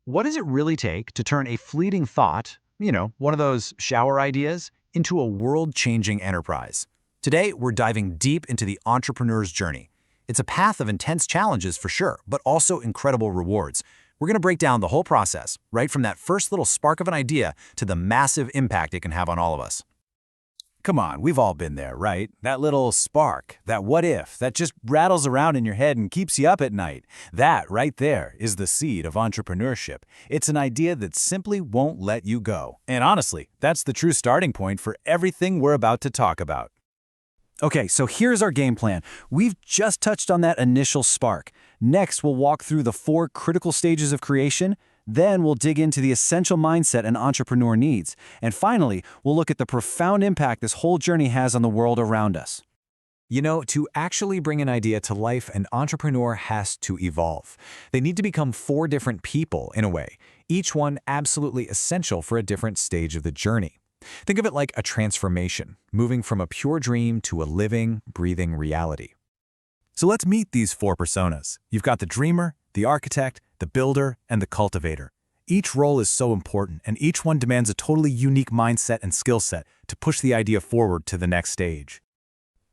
What does it really take to turn a fleeting thought, one of those shower ideas, into a world-changing enterprise? Today, we're diving deep into the entrepreneur's journey. It's a path of intense challenges for sure, but also incredible rewards. We're going to break down the whole process, right from that first little spark of an idea to the massive impact it can have on all of us. Come on, we've all been there, right? That little spark, that what if, that just rattles around in your head and keeps you up at night. That right there is the seed of entrepreneurship. It's an idea that simply won't let you go. And honestly, that's the true starting point for everything we're about to talk about. Okay, so here's our game plan. We've just touched on that initial spark. Next, we'll walk through the 4 critical stages of creation. Then we'll dig into the essential mindset an entrepreneur needs. And finally, we'll look at the profound impact this whole journey has on the world around us. To actually bring an idea to life, an entrepreneur has to evolve. They need to become 4 different people in a way, each one absolutely essential for a different stage of the journey. Think of it like a transformation, moving from a pure dream to a living, breathing reality. So let's meet these 4 personas. You've got the dreamer, the architect, the builder, and the cultivator. Each role is so important, and each one demands a totally unique mindset and skill set to push the idea forward to the next stage.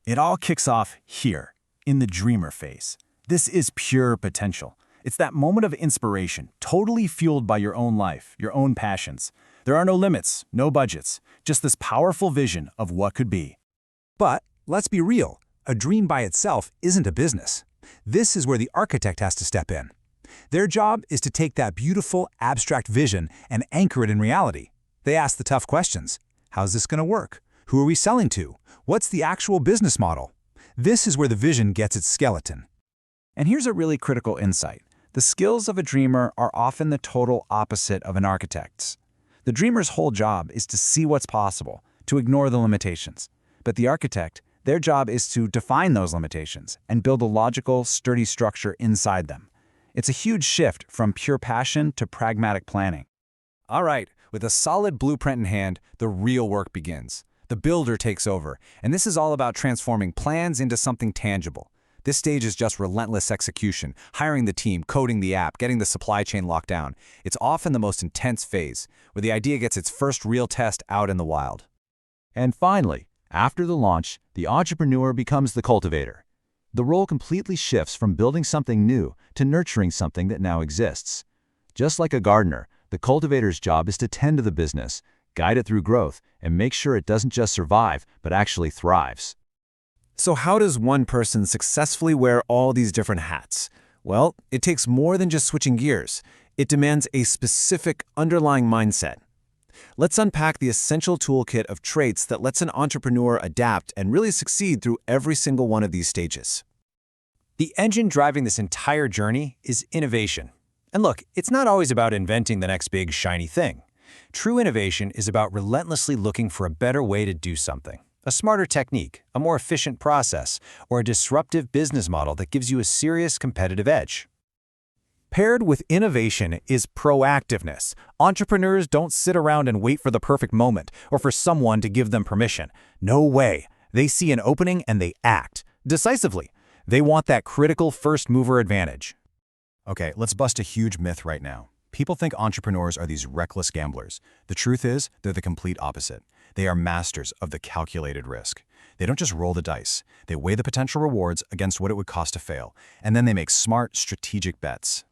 It all kicks off here, in the dreamer phase. This is pure potential. It's that moment of inspiration, totally fueled by your own life, your own passions. There are no limits, no budgets, just this powerful vision of what could be. But let's be real, a dream by itself isn't a business. This is where the architect has to step in. Their job is to take that beautiful, abstract vision and anchor it in reality. They ask the tough questions. How's this going to work? Who are we selling to? What's the actual business model? This is where the vision gets its skeleton. And here's a really critical insight. The skills of a dreamer are often the total opposite of an architect's. The dreamer's whole job is to see what's possible, to ignore the limitations. But the architect, their job is to define those limitations and build a logical, sturdy structure inside them. It's a huge shift from pure passion to pragmatic planning. All right, with a solid blueprint in hand, the real work begins. The builder takes over, and this is all about transforming plans into something tangible. This stage is just relentless execution, hiring the team, coding the app, getting the supply chain locked down. It's often the most intense phase, where the idea gets its first real test out in the wild. And finally, after the launch, the entrepreneur becomes the cultivator. The role completely shifts from building something new to nurturing something that now exists. Just like a gardener, the cultivator's job is to tend to the business, guide it through growth, and make sure it doesn't just survive, but actually thrives. So how does one person successfully wear all these different hats? Well, it takes more than just switching gears. It demands a specific underlying mindset. Let's unpack the essential toolkit of traits that lets an entrepreneur adapt and really succeed through every single one of these stages. The engine driving this entire journey is innovation. And look, it's not always about inventing the next big, shiny thing. True innovation is about relentlessly looking for a better way to do something. A smarter technique, a more efficient process, or a disruptive business model that gives you a serious competitive edge. Paired with innovation is proactiveness. Entrepreneurs don't sit around and wait for the perfect moment or for someone to give them permission. No way. They see an opening and they act decisively. They want that critical first mover advantage. Okay, let's bust a huge myth right now. People think entrepreneurs are these reckless gamblers. The truth is, they're the complete opposite. They are masters of the calculated risk. They don't just roll the dice. They weigh the potential rewards against what it would cost to fail, and then they make smart, strategic bets.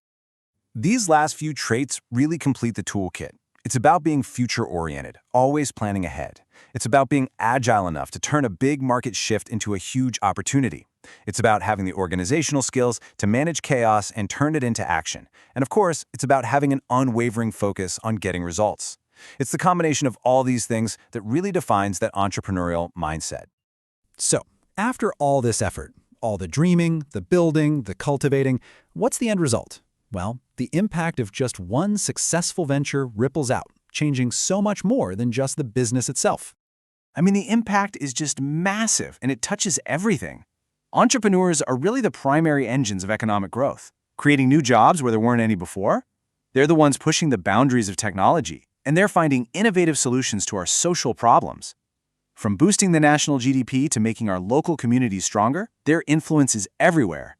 These last few traits really complete the toolkit. It's about being future-oriented, always planning ahead. It's about being agile enough to turn a big market shift into a huge opportunity. It's about having the organizational skills to manage chaos and turn it into action. And of course, it's about having an unwavering focus on getting results. It's the combination of all these things that really defines that entrepreneurial mindset. So, after all this effort, all the dreaming, the building, the cultivating, what's the end result? Well, the impact of just one successful venture ripples out, changing so much more than just the business itself. I mean, the impact is just massive, and it touches everything. Entrepreneurs are really the primary engines of economic growth, creating new jobs where there weren't any before. They're the ones pushing the boundaries of technology, and they're finding innovative solutions to our social problems. From boosting the national GDP to making our local communities stronger, their influence is everywhere.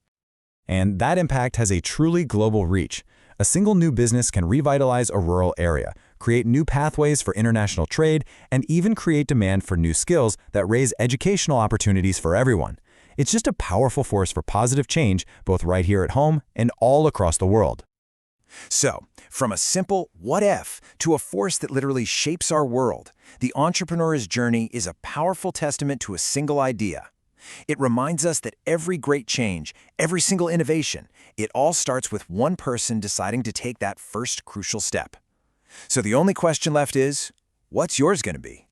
And that impact has a truly global reach. A single new business can revitalize a rural area, create new pathways for international trade, and even create demand for new skills that raise educational opportunities for everyone. It's just a powerful force for positive change, both right here at home and all across the world. So, from a simple what if to a force that literally shapes our world, the entrepreneur's journey is a powerful testament to a single idea. It reminds us that every great change, every single innovation, it all starts with one person deciding to take that first crucial step. So the only question left is, what's yours going to be?